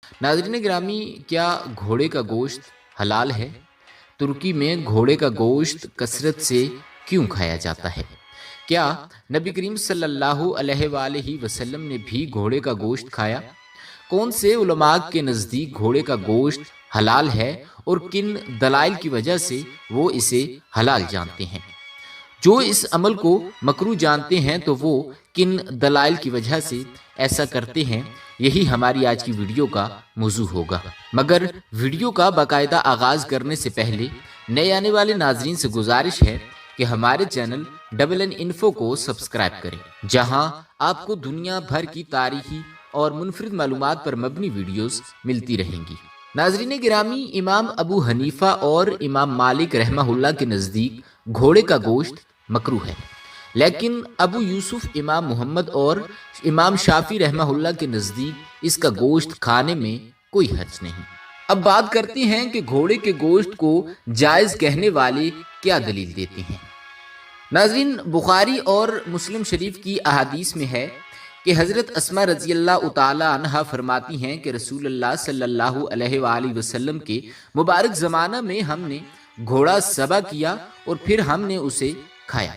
नाज़रीन गिरामी, क्या घोड़े का गोश्त हलाल है? तुर्की में घोड़े का गोश्त कसरत से क्यों खाया जाता है? क्या नबी करीम सल्लल्लाहु अलैहि वसल्लम ने भी घोड़े का गोश्त खाया? कौन से उलमा के नज़दीक घोड़े का गोश्त हलाल है और किन दलाइल की वजह से वो इसे हलाल जानते हैं? जो इस अमल को मकरूह जानते हैं तो वो किन दलाइल की वजह से ऐसा करते हैं, यही हमारी आज की वीडियो का मौजू होगा। मगर वीडियो का बाकायदा आगाज करने से पहले नए आने वाले नाजरीन से गुजारिश है कि हमारे चैनल डबल एन इन्फो को सब्सक्राइब करें, जहां आपको दुनिया भर की तारीखी और मुनफरिद मालूमात पर मबनी वीडियोस मिलती रहेंगी। नाजरीन गिरामी, इमाम अबू हनीफा और इमाम मालिक रहमहुल्लाह के नज़दीक घोड़े का गोश्त मकरूह है, लेकिन अबू यूसुफ, इमाम मोहम्मद और इमाम शाफी रहमहुल्लाह के नज़दीक इसका गोश्त खाने में कोई हर्ज नहीं। अब बात करते हैं कि घोड़े के गोश्त को जायज़ कहने वाले क्या दलील देते हैं। नाज़रीन, बुखारी और मुस्लिम शरीफ की अहादीस में है कि हज़रत अस्मा रज़ी अल्लाह तआला अन्हा फरमाती हैं कि रसूलुल्लाह सल्लल्लाहु अलैहि वसल्लम के मुबारक ज़माना में हमने घोड़ा ज़बह किया और फिर हमने उसे खाया।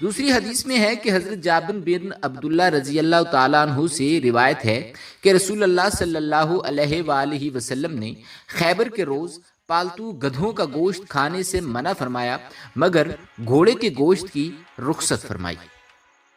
दूसरी हदीस में है कि हज़रत जाबिर बिन अब्दुल्लाह रज़ी अल्लाह तआला अन्हु से रिवायत है कि रसूलुल्लाह सल्लल्लाहु अलैहि वसल्लम ने खैबर के रोज़ पालतू गधों का गोश्त खाने से मना फरमाया, मगर घोड़े के गोश्त की रुख्सत फरमाई।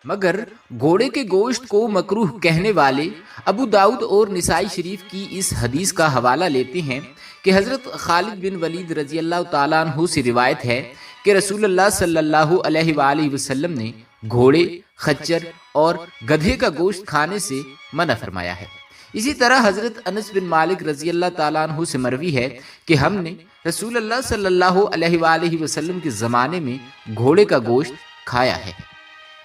मगर घोड़े के गोश्त को मकरूह कहने वाले अबू दाऊद और निसाई शरीफ की इस हदीस का हवाला लेते हैं कि हज़रत खालिद बिन वलीद रज़ी अल्लाह तआला अन्हु से रिवायत है कि रसूलुल्लाह सल्लल्लाहु अलैहि वसल्लम ने घोड़े, खच्चर और गधे का गोश्त खाने से मना फरमाया है। इसी तरह हज़रत अनस बिन मालिक रज़ी अल्लाह तआला अन्हु से मरवी है कि हमने रसूलुल्लाह सल्लल्लाहु अलैहि वसल्लम के ज़माने में घोड़े का गोश्त खाया है।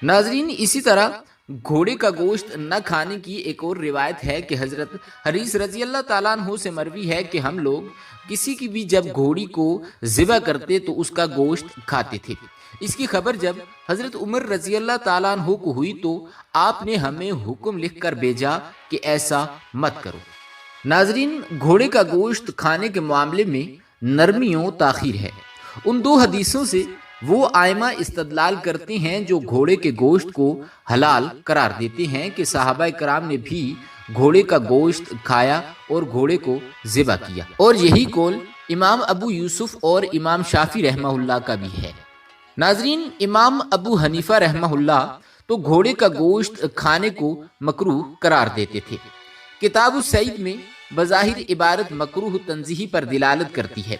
नाजरीन, इसी तरह घोड़े का गोश्त न खाने की एक और रिवायत है कि हज़रत हरीस रज़ी अल्लाह तआला अन्हु से मरवी है कि हम लोग किसी की भी जब घोड़ी को ज़िबा करते तो उसका गोश्त खाते थे। इसकी खबर जब हज़रत उमर रज़ी अल्लाह तआला अन्हु को हुई तो आपने हमें हुक्म लिख कर भेजा कि ऐसा मत करो। नाजरीन, घोड़े का गोश्त खाने के मामले में नरमियों ताखीर है। उन दो हदीसों से वो आयमा इस्तदलाल करते हैं जो घोड़े के गोश्त को हलाल करार देते हैं कि सहाबा कराम ने भी घोड़े का गोश्त खाया और घोड़े को ज़िबा किया, और यही कौल इमाम अबू यूसुफ और इमाम शाफी रहमहुल्लाह का भी है। नाजरीन, इमाम अबू हनीफा रहमहुल्लाह तो घोड़े का गोश्त खाने को मकरूह करार देते थे। किताब सईद में बज़ाहिर इबारत मकरूह तंज़ीही पर दिलालत करती है।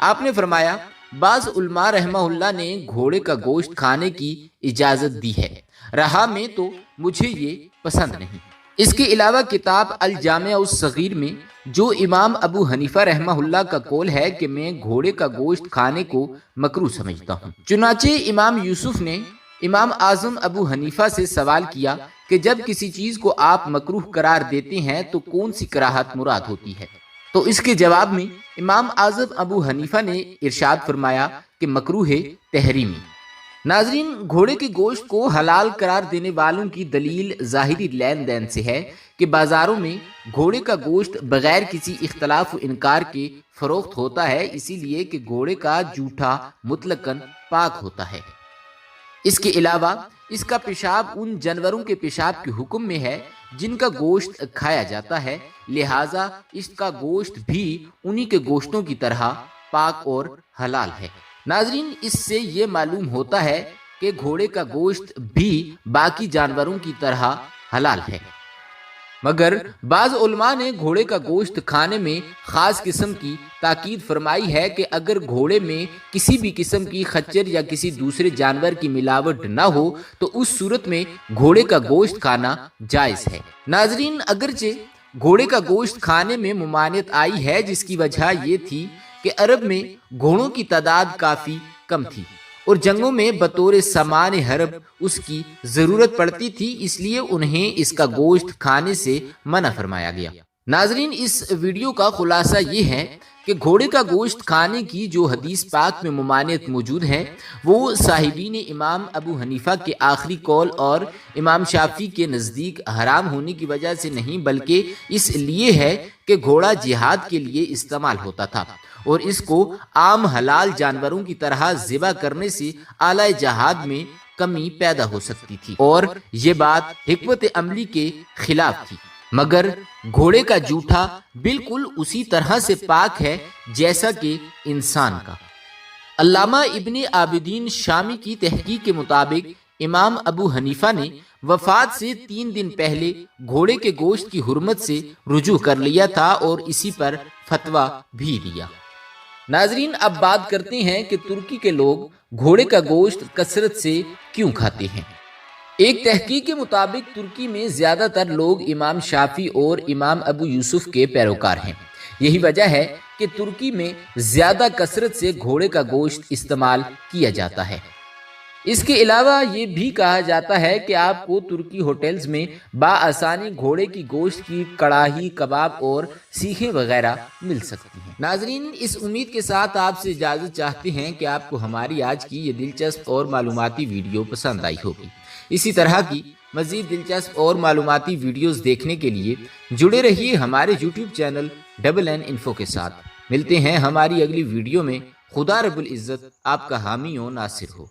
आपने फरमाया, बाज़ उलमा रहमहुल्लाह ने घोड़े का गोश्त खाने की इजाज़त दी है, रहा में तो मुझे ये पसंद नहीं। इसके अलावा किताब अल जामिया उस सगीर में जो इमाम अबू हनीफा रहमहुल्लाह का कौल है कि मैं घोड़े का गोश्त खाने को मकरूह समझता हूँ। चुनाचे इमाम यूसुफ ने इमाम आज़म अबू हनीफा से सवाल किया कि जब किसी चीज़ को आप मकरूह करार देते हैं तो कौन सी कराहत मुराद होती है? तो इसके जवाब में इमाम आज़म अबू हनीफा ने इरशाद फरमाया कि मकरूह तहरीमी। नाजरीन, घोड़े के गोश्त को हलाल करार देने वालों की दलील ज़ाहिरी लेन देन से है कि बाज़ारों में घोड़े का गोश्त बगैर किसी इख्तलाफ व इनकार के फ़रोख्त होता है, इसीलिए कि घोड़े का जूठा मुतलकन पाक होता है। इसके अलावा इसका पेशाब उन जानवरों के पेशाब के हुक्म में है जिनका गोश्त खाया जाता है, लिहाजा इसका गोश्त भी उन्हीं के गोश्तों की तरह पाक और हलाल है। नाजरीन, इससे ये मालूम होता है कि घोड़े का गोश्त भी बाकी जानवरों की तरह हलाल है। मगर बाज़ उलमा ने घोड़े का गोश्त खाने में ख़ास किस्म की ताकीद फरमाई है कि अगर घोड़े में किसी भी किस्म की खच्चर या किसी दूसरे जानवर की मिलावट न हो तो उस सूरत में घोड़े का गोश्त खाना जायज़ है। नाजरीन, अगरचे घोड़े का गोश्त खाने में मुमानियत आई है, जिसकी वजह ये थी कि अरब में घोड़ों की तादाद काफ़ी कम थी और जंगों में बतौर सामान हरब उसकी ज़रूरत पड़ती थी, इसलिए उन्हें इसका गोश्त खाने से मना फरमाया गया। नाजरीन, इस वीडियो का खुलासा ये है کہ گھوڑے کا گوشت کھانے کی جو حدیث پاک میں ممانعت موجود ہے وہ صاحبین امام ابو حنیفہ کے آخری قول اور امام شافعی کے نزدیک حرام ہونے کی وجہ سے نہیں، بلکہ اس لیے ہے کہ گھوڑا جہاد کے لیے استعمال ہوتا تھا اور اس کو عام حلال جانوروں کی طرح ذبح کرنے سے اعلی جہاد میں کمی پیدا ہو سکتی تھی اور یہ بات حکمت عملی کے خلاف تھی، مگر گھوڑے کا جوٹھا بالکل اسی طرح سے پاک ہے جیسا کہ انسان کا۔ علامہ ابن عابدین شامی کی تحقیق کے مطابق امام ابو حنیفہ نے وفات سے 3 دن پہلے گھوڑے کے گوشت کی حرمت سے رجوع کر لیا تھا اور اسی پر فتویٰ بھی دیا۔ ناظرین، اب بات کرتے ہیں کہ ترکی کے لوگ گھوڑے کا گوشت کثرت سے کیوں کھاتے ہیں۔ ایک تحقیق کے مطابق ترکی میں زیادہ تر لوگ امام شافعی اور امام ابو یوسف کے پیروکار ہیں۔ یہی وجہ ہے کہ ترکی میں زیادہ کثرت سے گھوڑے کا گوشت استعمال کیا جاتا ہے۔ اس کے علاوہ یہ بھی کہا جاتا ہے کہ آپ کو ترکی ہوٹلز میں بآسانی گھوڑے کی گوشت کی کڑاہی، کباب اور سیخیں وغیرہ مل سکتی ہیں۔ ناظرین، اس امید کے ساتھ آپ سے اجازت چاہتے ہیں کہ آپ کو ہماری آج کی یہ دلچسپ اور معلوماتی ویڈیو پسند آئی ہوگی۔ اسی طرح کی مزید دلچسپ اور معلوماتی ویڈیوز دیکھنے کے لیے جڑے رہیے ہمارے YouTube channel double N info کے ساتھ۔ ملتے ہیں ہماری اگلی ویڈیو میں۔ خدا رب العزت آپ کا حامی و ناصر ہو۔